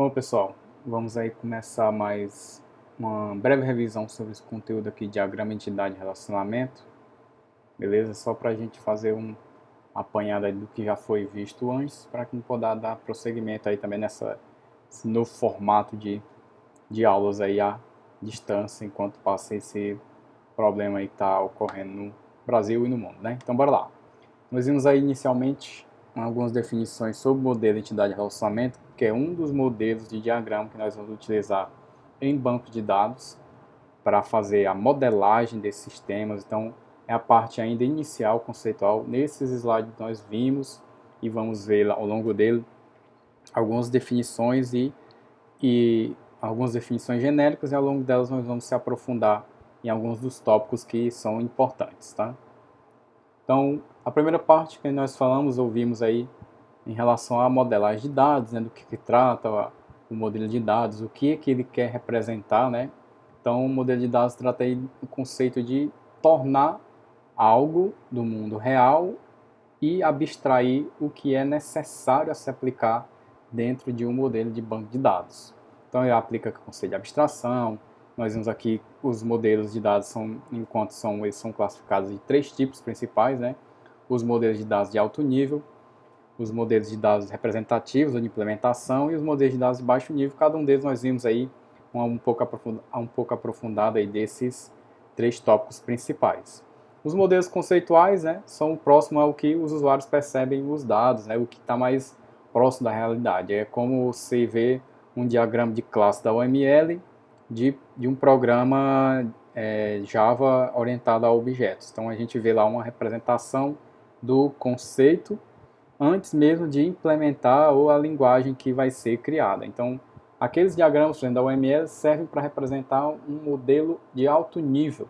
Bom, pessoal, vamos aí começar mais uma breve revisão sobre esse conteúdo aqui, diagrama, entidade e relacionamento, beleza? Só para a gente fazer um apanhado aí do que já foi visto antes, para que a gente possa dar prosseguimento aí também nesse novo formato de aulas aí à distância, enquanto passa esse problema aí que está ocorrendo no Brasil e no mundo, né? Então, bora lá. Nós vimos aí inicialmente algumas definições sobre o modelo de entidade de relacionamento, que é um dos modelos de diagrama que nós vamos utilizar em banco de dados para fazer a modelagem desses sistemas. Então, é a parte ainda inicial, conceitual. Nesses slides nós vimos e vamos ver ao longo dele algumas definições e algumas definições genéricas, e ao longo delas nós vamos se aprofundar em alguns dos tópicos que são importantes, tá? Então, a primeira parte que nós falamos, ouvimos aí em relação à modelagem de dados, né, do que trata o modelo de dados, o que ele quer representar, né? Então, o modelo de dados trata aí do conceito de tornar algo do mundo real e abstrair o que é necessário a se aplicar dentro de um modelo de banco de dados. Então, ele aplica o conceito de abstração. Nós vimos aqui os modelos de dados eles são classificados em três tipos principais, né? Os modelos de dados de alto nível, os modelos de dados representativos ou de implementação e os modelos de dados de baixo nível. Cada um deles nós vimos aí um pouco aprofundado aí desses três tópicos principais. Os modelos conceituais, né, são próximos ao que os usuários percebem os dados, né, o que está mais próximo da realidade. É como você vê um diagrama de classe da UML de um programa Java orientado a objetos. Então a gente vê lá uma representação do conceito antes mesmo de implementar ou a linguagem que vai ser criada. Então, aqueles diagramas da UML servem para representar um modelo de alto nível,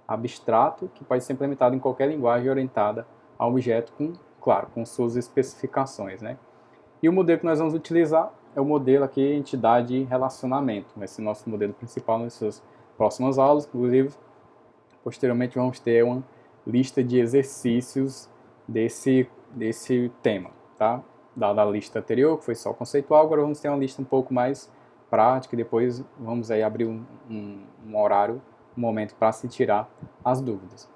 abstrato, que pode ser implementado em qualquer linguagem orientada a objeto, claro, com suas especificações, né? E o modelo que nós vamos utilizar é o modelo aqui entidade e relacionamento. Vai ser nosso modelo principal nessas próximas aulas. Inclusive, posteriormente vamos ter uma lista de exercícios desse tema, tá? Dada a lista anterior, que foi só conceitual, agora vamos ter uma lista um pouco mais prática e depois vamos aí abrir um horário, um momento para se tirar as dúvidas.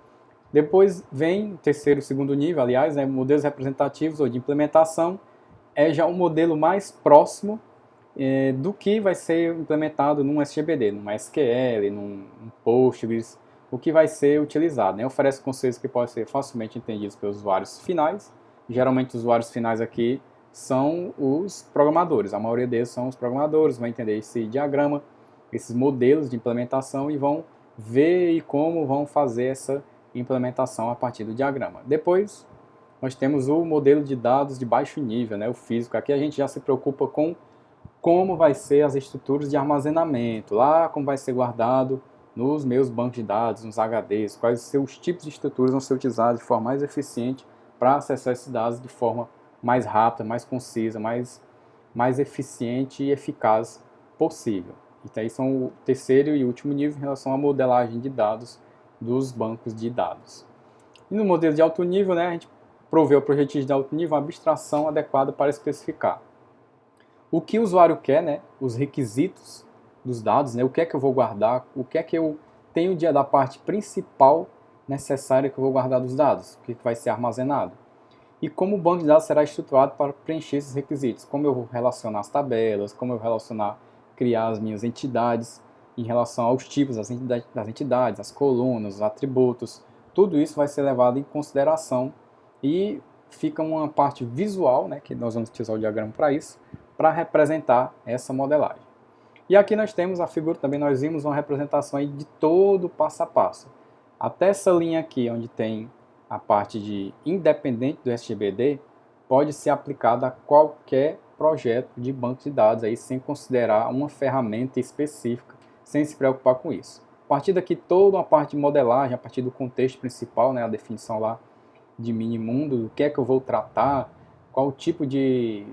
Depois vem o terceiro e segundo nível, aliás, né, modelos representativos ou de implementação, é já um modelo mais próximo do que vai ser implementado num SGBD, num SQL, num Postgres, o que vai ser utilizado, né? Oferece conceitos que podem ser facilmente entendidos pelos usuários finais. Geralmente os usuários finais aqui são os programadores, a maioria deles são os programadores, vão entender esse diagrama, esses modelos de implementação e vão ver e como vão fazer essa implementação a partir do diagrama. Depois nós temos o modelo de dados de baixo nível, né, o físico. Aqui a gente já se preocupa com como vai ser as estruturas de armazenamento, lá como vai ser guardado nos meus bancos de dados, nos HDs, quais são os tipos de estruturas vão ser utilizados de forma mais eficiente para acessar esses dados de forma mais rápida, mais concisa, mais eficiente e eficaz possível. Então, aí são o terceiro e último nível em relação à modelagem de dados dos bancos de dados. E no modelo de alto nível, né, a gente provê ao projetista de alto nível uma abstração adequada para especificar o que o usuário quer, né, os requisitos dos dados, né, o que é que eu vou guardar, o que é que eu tenho da parte principal necessária que eu vou guardar dos dados, o que vai ser armazenado. E como o banco de dados será estruturado para preencher esses requisitos, como eu vou relacionar as tabelas, como eu vou relacionar, criar as minhas entidades em relação aos tipos das entidades, as colunas, os atributos, tudo isso vai ser levado em consideração e fica uma parte visual, né, que nós vamos utilizar o diagrama para isso, para representar essa modelagem. E aqui nós temos a figura, também nós vimos uma representação aí de todo o passo a passo. Até essa linha aqui, onde tem a parte de independente do SGBD, pode ser aplicada a qualquer projeto de banco de dados, aí, sem considerar uma ferramenta específica, sem se preocupar com isso. A partir daqui, toda uma parte de modelagem, a partir do contexto principal, né, a definição lá de minimundo, do que é que eu vou tratar, qual o tipo de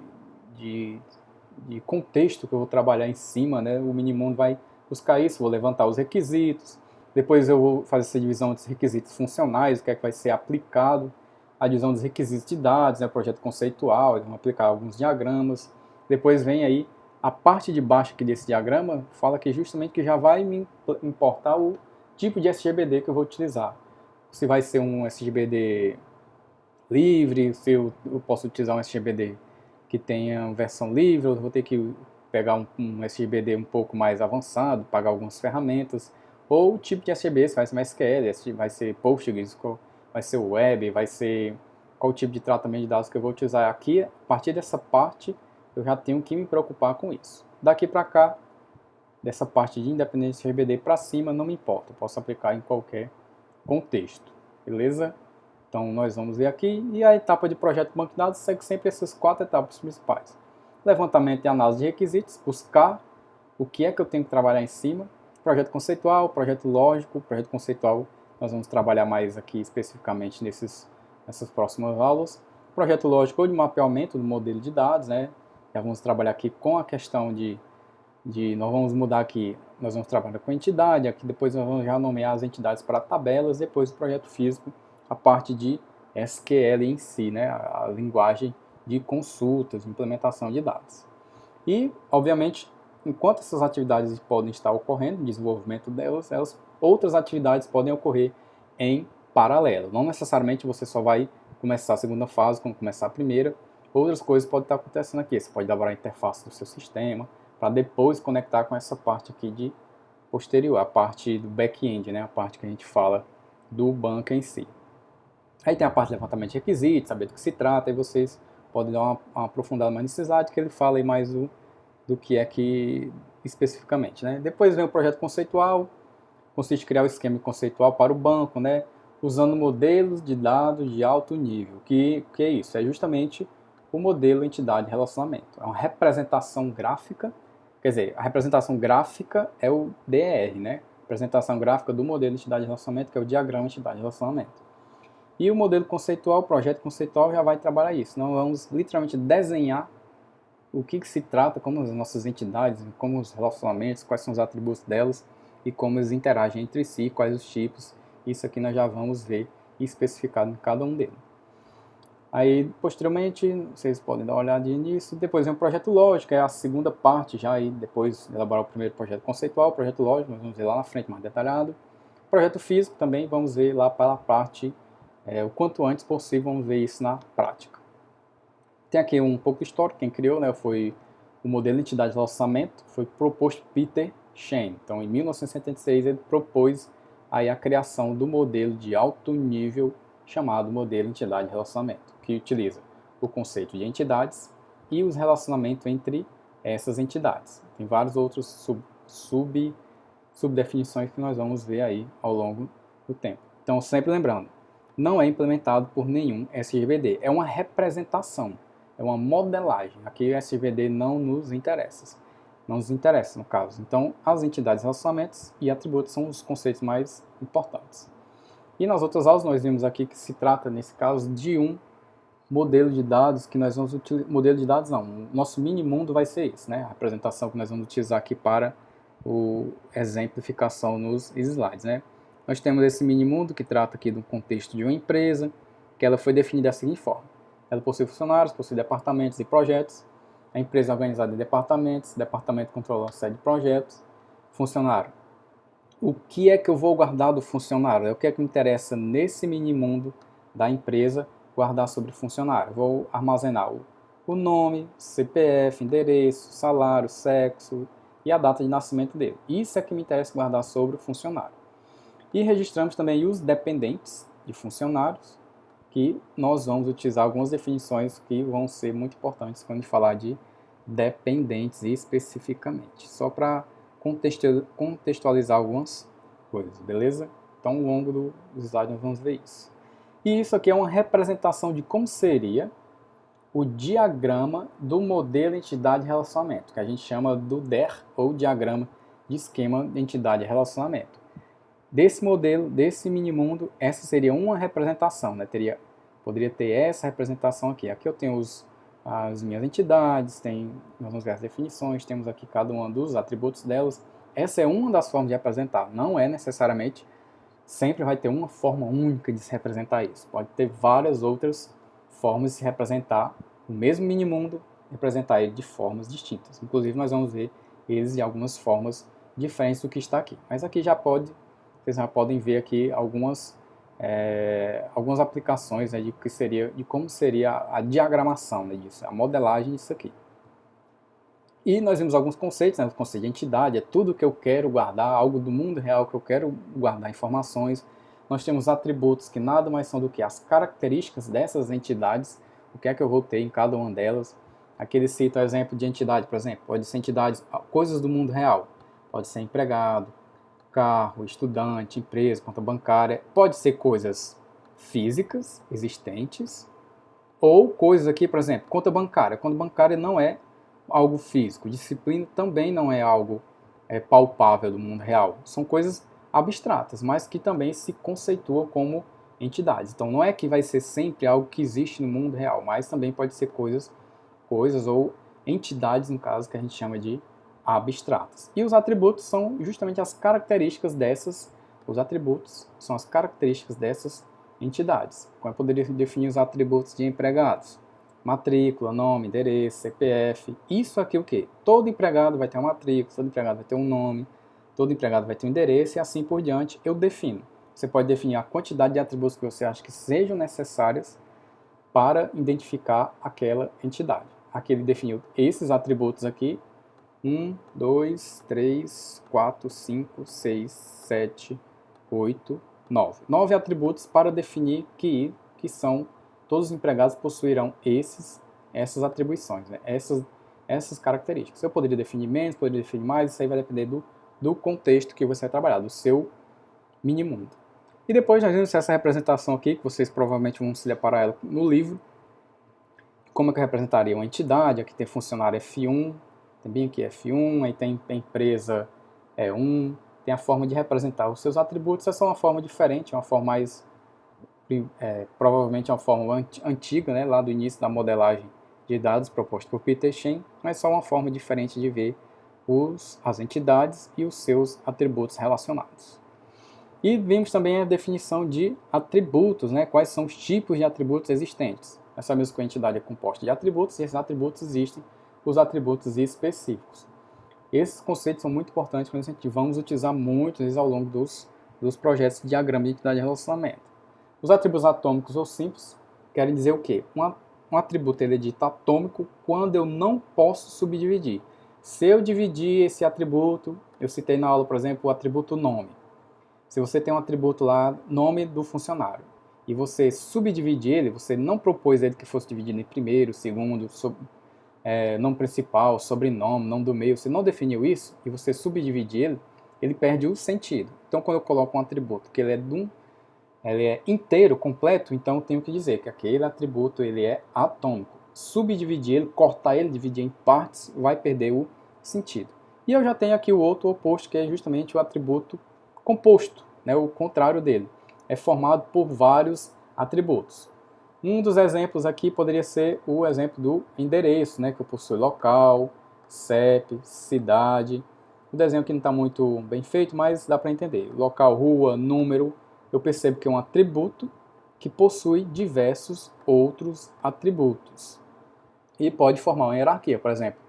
contexto que eu vou trabalhar em cima, né? O Minimundo vai buscar isso, vou levantar os requisitos, depois eu vou fazer essa divisão dos requisitos funcionais, o que é que vai ser aplicado, a divisão dos requisitos de dados, né? Projeto conceitual, vamos aplicar alguns diagramas, depois vem aí A parte de baixo aqui desse diagrama fala que justamente que já vai me importar o tipo de SGBD que eu vou utilizar. Se vai ser um SGBD livre, se eu posso utilizar um SGBD que tenha versão livre, eu vou ter que pegar um SGBD um pouco mais avançado, pagar algumas ferramentas, ou o tipo de SGBD, se vai ser MySQL, vai ser Postgres, vai ser Web, vai ser qual tipo de tratamento de dados que eu vou utilizar aqui. A partir dessa parte, eu já tenho que me preocupar com isso. Daqui para cá, dessa parte de independência RBD para cima, não me importa, eu posso aplicar em qualquer contexto, beleza? Então nós vamos ver aqui, e a etapa de projeto banco de dados segue sempre essas 4 etapas principais. Levantamento e análise de requisitos, buscar o que é que eu tenho que trabalhar em cima, projeto conceitual, projeto lógico. Projeto conceitual nós vamos trabalhar mais aqui especificamente nessas próximas aulas. Projeto lógico ou de mapeamento do modelo de dados, né? Já vamos trabalhar aqui com a questão nós vamos mudar aqui, nós vamos trabalhar com entidade, aqui depois nós vamos já nomear as entidades para tabelas, depois o projeto físico, a parte de SQL em si, né, a linguagem de consultas, implementação de dados. E, obviamente, enquanto essas atividades podem estar ocorrendo, o desenvolvimento delas, outras atividades podem ocorrer em paralelo. Não necessariamente você só vai começar a segunda fase quando começar a primeira, outras coisas podem estar acontecendo aqui. Você pode elaborar a interface do seu sistema, para depois conectar com essa parte aqui de posterior, a parte do back-end, né, a parte que a gente fala do banco em si. Aí tem a parte de levantamento de requisitos, saber do que se trata, e vocês podem dar uma aprofundada mais nesse slide, que ele fala aí mais do que é que especificamente, né. Depois vem o projeto conceitual, consiste em criar o esquema conceitual para o banco, né, usando modelos de dados de alto nível. Que é isso? É justamente o modelo entidade relacionamento. É uma representação gráfica. Quer dizer, a representação gráfica é o DER, né? Representação gráfica do modelo de entidade de relacionamento, que é o diagrama de entidade de relacionamento. E o modelo conceitual, o projeto conceitual já vai trabalhar isso. Nós vamos literalmente desenhar o que se trata, como as nossas entidades, como os relacionamentos, quais são os atributos delas e como eles interagem entre si, quais os tipos. Isso aqui nós já vamos ver especificado em cada um deles. Aí, posteriormente, vocês podem dar uma olhadinha nisso. Depois vem o projeto lógico, é a segunda parte já, aí depois de elaborar o primeiro projeto conceitual, o projeto lógico, nós vamos ver lá na frente mais detalhado. Projeto físico também, vamos ver lá para a parte, o quanto antes possível, vamos ver isso na prática. Tem aqui um pouco de história, quem criou, né, foi o modelo de entidade de relacionamento, foi proposto por Peter Shane. Então, em 1976, ele propôs aí a criação do modelo de alto nível chamado modelo de entidade de relacionamento, que utiliza o conceito de entidades e os relacionamentos entre essas entidades. Tem vários outros subdefinições que nós vamos ver aí ao longo do tempo. Então, sempre lembrando, não é implementado por nenhum SGBD, é uma representação, é uma modelagem. Aqui o SGBD não nos interessa, no caso. Então, as entidades, relacionamentos e atributos são os conceitos mais importantes. E nas outras aulas nós vimos aqui que se trata, nesse caso, de um modelo de dados que nós vamos utilizar. Modelo de dados não, o nosso mini mundo vai ser isso, né? A representação que nós vamos utilizar aqui para a exemplificação nos slides, né? Nós temos esse mini mundo que trata aqui do contexto de uma empresa, que ela foi definida da seguinte forma. Ela possui funcionários, possui departamentos e projetos. A empresa é organizada em departamentos, departamento controla a série de projetos. Funcionário. O que é que eu vou guardar do funcionário? É o que é que me interessa nesse mini mundo da empresa guardar sobre o funcionário. Vou armazenar o nome, CPF, endereço, salário, sexo e a data de nascimento dele. Isso é que me interessa guardar sobre o funcionário. E registramos também os dependentes de funcionários, que nós vamos utilizar algumas definições que vão ser muito importantes quando a gente falar de dependentes especificamente. Só para contextualizar algumas coisas, beleza? Então, ao longo do slide nós vamos ver isso. E isso aqui é uma representação de como seria o diagrama do modelo entidade relacionamento, que a gente chama do DER, ou diagrama de esquema de entidade relacionamento. Desse modelo, desse minimundo, essa seria uma representação, né? Poderia ter essa representação aqui. Aqui eu tenho as minhas entidades, nós vamos ver as definições, temos aqui cada um dos atributos delas. Essa é uma das formas de representar, não é necessariamente, sempre vai ter uma forma única de se representar isso. Pode ter várias outras formas de se representar o mesmo minimundo representar ele de formas distintas. Inclusive, nós vamos ver eles de algumas formas diferentes do que está aqui. Mas aqui vocês já podem ver aqui algumas aplicações, né, de como seria a diagramação, né, disso, a modelagem disso aqui. E nós vimos alguns conceitos, né? O conceito de entidade é tudo que eu quero guardar, algo do mundo real que eu quero guardar informações. Nós temos atributos que nada mais são do que as características dessas entidades, o que é que eu vou ter em cada uma delas. Aqui ele cita o exemplo de entidade, por exemplo, pode ser entidades, coisas do mundo real, pode ser empregado, carro, estudante, empresa, conta bancária, pode ser coisas físicas, existentes, ou coisas aqui, por exemplo, conta bancária não é algo físico, disciplina também não é algo palpável do mundo real, são coisas abstratas, mas que também se conceituam como entidades. Então não é que vai ser sempre algo que existe no mundo real, mas também pode ser coisas ou entidades, no caso, que a gente chama de abstratas. E os atributos são justamente as características dessas entidades. Como eu poderia definir os atributos de empregados? Matrícula, nome, endereço, CPF. Isso aqui o quê? Todo empregado vai ter uma matrícula, todo empregado vai ter um nome, todo empregado vai ter um endereço e assim por diante eu defino. Você pode definir a quantidade de atributos que você acha que sejam necessárias para identificar aquela entidade. Aqui ele definiu esses atributos aqui: 1, 2, 3, 4, 5, 6, 7, 8, 9. 9 atributos para definir que são todos os empregados possuirão essas atribuições, né? essas características. Eu poderia definir menos, poderia definir mais, isso aí vai depender do contexto que você vai trabalhar, do seu mini-mundo. E depois nós vimos essa representação aqui, que vocês provavelmente vão se deparar ela no livro. Como é que eu representaria uma entidade? Aqui tem funcionário F1, também aqui F1, aí tem empresa E1, tem a forma de representar os seus atributos. Essa é uma forma diferente, uma forma mais, provavelmente uma forma antiga, né, lá do início da modelagem de dados proposta por Peter Shen, mas só uma forma diferente de ver as entidades e os seus atributos relacionados. E vimos também a definição de atributos, né, quais são os tipos de atributos existentes. Nós sabemos que a entidade é composta de atributos e esses atributos existem os atributos específicos. Esses conceitos são muito importantes, mas a gente vamos utilizar muitas vezes ao longo dos projetos de diagrama de entidade e relacionamento. Os atributos atômicos ou simples querem dizer o quê? Um atributo ele é dito atômico quando eu não posso subdividir. Se eu dividir esse atributo, eu citei na aula, por exemplo, o atributo nome. Se você tem um atributo lá, nome do funcionário, e você subdividir ele, você não propôs ele que fosse dividido em primeiro, segundo, nome principal, sobrenome, nome do meio, você não definiu isso, e você subdividir ele, ele perde o sentido. Então, quando eu coloco um atributo que ele é inteiro, completo, então eu tenho que dizer que aquele atributo ele é atômico. Subdividir ele, cortar ele, dividir em partes, vai perder o sentido. E eu já tenho aqui o outro oposto, que é justamente o atributo composto, né, o contrário dele. É formado por vários atributos. Um dos exemplos aqui poderia ser o exemplo do endereço, né, que possui local, CEP, cidade. O desenho aqui não está muito bem feito, mas dá para entender. Local, rua, número. Eu percebo que é um atributo que possui diversos outros atributos. E pode formar uma hierarquia, por exemplo.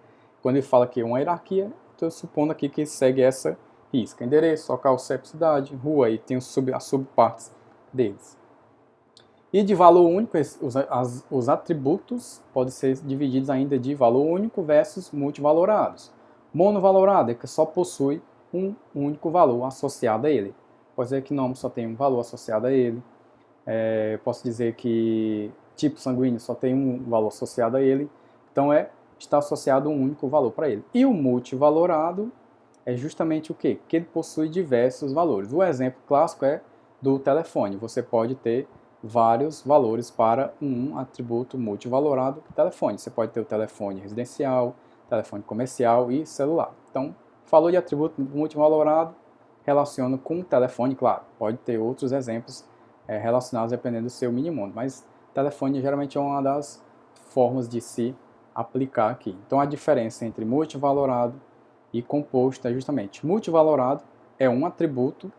Quando ele fala que é uma hierarquia, estou supondo aqui que segue essa risca. Endereço, local, CEP, cidade, rua, e tem as subpartes deles. E de valor único, os atributos podem ser divididos ainda de valor único versus multivalorados. Monovalorado é que só possui um único valor associado a ele. Pode dizer que nome só tem um valor associado a ele. Posso dizer que tipo sanguíneo só tem um valor associado a ele. Então está associado um único valor para ele. E o multivalorado é justamente o quê? Que ele possui diversos valores. O exemplo clássico é do telefone. Você pode ter vários valores para um atributo multivalorado telefone. Você pode ter o telefone residencial, telefone comercial e celular. Então, falou de atributo multivalorado, relaciona com o telefone, claro. Pode ter outros exemplos relacionados dependendo do seu mini-mundo, mas telefone geralmente é uma das formas de se aplicar aqui. Então, a diferença entre multivalorado e composto é justamente multivalorado é um atributo,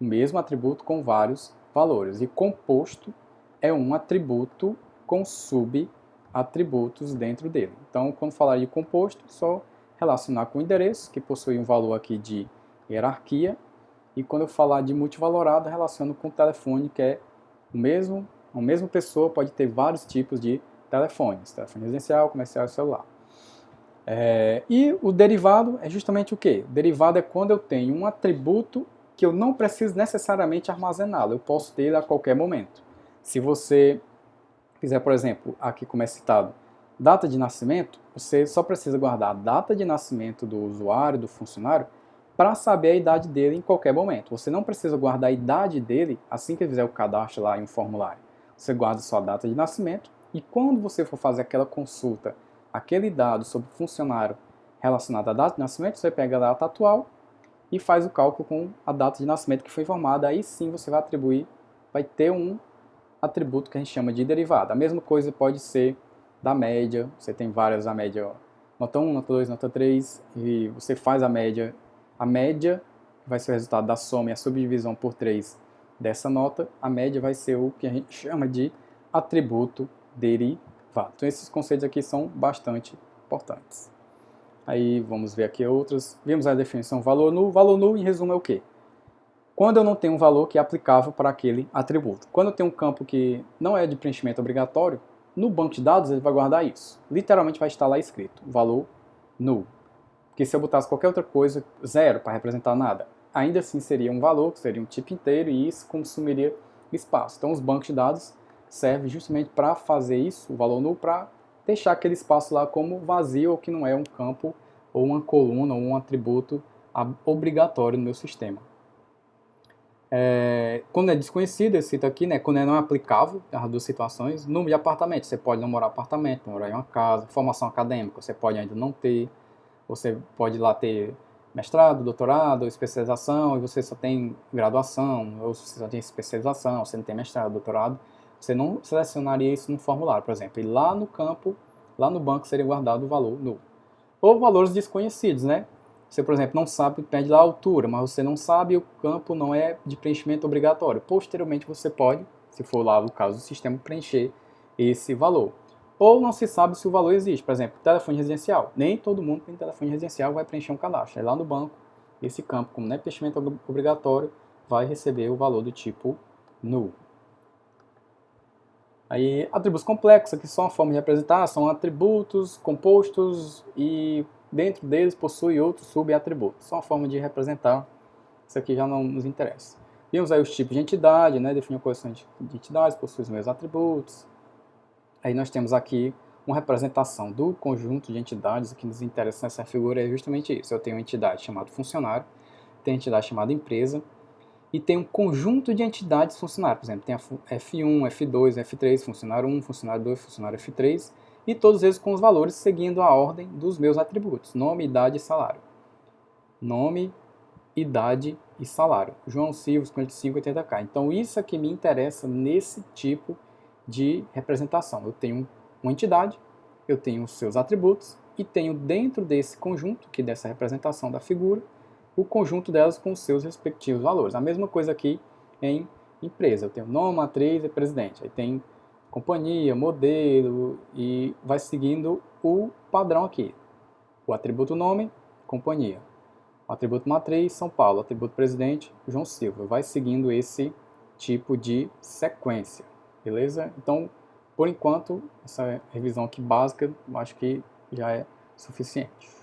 o mesmo atributo com vários valores, e composto é um atributo com subatributos. atributos dentro dele. Então, quando falar de composto, só relacionar com o endereço, que possui um valor aqui de hierarquia, e quando eu falar de multivalorado, relaciono com o telefone, que é a mesma pessoa pode ter vários tipos de telefones, telefone residencial, comercial e celular. E o derivado é justamente o quê? O derivado é quando eu tenho um atributo que eu não preciso necessariamente armazená-lo, eu posso ter ele a qualquer momento. Se você fizer, por exemplo, aqui como é citado, data de nascimento, você só precisa guardar a data de nascimento do usuário, do funcionário, para saber a idade dele em qualquer momento. Você não precisa guardar a idade dele assim que fizer o cadastro lá em um formulário. Você guarda sua data de nascimento e quando você for fazer aquela consulta, aquele dado sobre o funcionário relacionado à data de nascimento, você pega a data atual e faz o cálculo com a data de nascimento que foi informada. Aí sim você vai atribuir, vai ter um atributo que a gente chama de derivado. A mesma coisa pode ser da média, você tem várias, a média nota 1, nota 2, nota 3, e você faz a média vai ser o resultado da soma e a subdivisão por 3 dessa nota, a média vai ser o que a gente chama de atributo derivado. Então esses conceitos aqui são bastante importantes. Aí vamos ver aqui outras. Vimos a definição valor nulo. Valor nulo, em resumo, é o quê? Quando eu não tenho um valor que é aplicável para aquele atributo. Quando eu tenho um campo que não é de preenchimento obrigatório, no banco de dados ele vai guardar isso. Literalmente vai estar lá escrito, valor nulo. Porque se eu botasse qualquer outra coisa, zero, para representar nada, ainda assim seria um valor, que seria um tipo inteiro, e isso consumiria espaço. Então os bancos de dados servem justamente para fazer isso, o valor nulo, para deixar aquele espaço lá como vazio, ou que não é um campo, ou uma coluna, ou um atributo obrigatório no meu sistema. Quando é desconhecido, eu cito aqui, né, quando é não aplicável, as duas situações, número de apartamento, você pode não morar em apartamento, morar em uma casa, formação acadêmica, você pode ainda não ter, você pode lá ter mestrado, doutorado, especialização, e você só tem graduação, ou você só tem especialização, você não tem mestrado, doutorado, você não selecionaria isso no formulário, por exemplo, e lá no campo, lá no banco seria guardado o valor nulo. Ou valores desconhecidos, né? Você, por exemplo, não sabe, pede lá a altura, mas você não sabe, o campo não é de preenchimento obrigatório. Posteriormente você pode, se for lá o caso do sistema, preencher esse valor. Ou não se sabe se o valor existe. Por exemplo, telefone residencial. Nem todo mundo que tem telefone residencial vai preencher um cadastro. É lá no banco, esse campo, como não é preenchimento obrigatório, vai receber o valor do tipo null. Aí, atributos complexos, que são a forma de representar, são atributos compostos e dentro deles possui outros subatributos. São a forma de representar, isso aqui já não nos interessa. Vimos aí os tipos de entidade, né? Definir a coleção de entidades, possui os mesmos atributos. Aí nós temos aqui uma representação do conjunto de entidades. O que nos interessa nessa figura é justamente isso. Eu tenho uma entidade chamada funcionário, tenho uma entidade chamada empresa, e tem um conjunto de entidades funcionários. Por exemplo, tem a F1, F2, F3, funcionário 1, funcionário 2, funcionário F3, e todos eles com os valores seguindo a ordem dos meus atributos, nome, idade e salário. Nome, idade e salário. João Silva, 55, 80K. Então isso é que me interessa nesse tipo de representação. Eu tenho uma entidade, eu tenho os seus atributos, e tenho dentro desse conjunto, que dessa representação da figura, o conjunto delas com os seus respectivos valores. A mesma coisa aqui em empresa. Eu tenho nome, matriz e presidente. Aí tem companhia, modelo e vai seguindo o padrão aqui. O atributo nome, companhia. O atributo matriz, São Paulo. O atributo presidente, João Silva. Vai seguindo esse tipo de sequência. Beleza? Então, por enquanto, essa revisão aqui básica, eu acho que já é suficiente.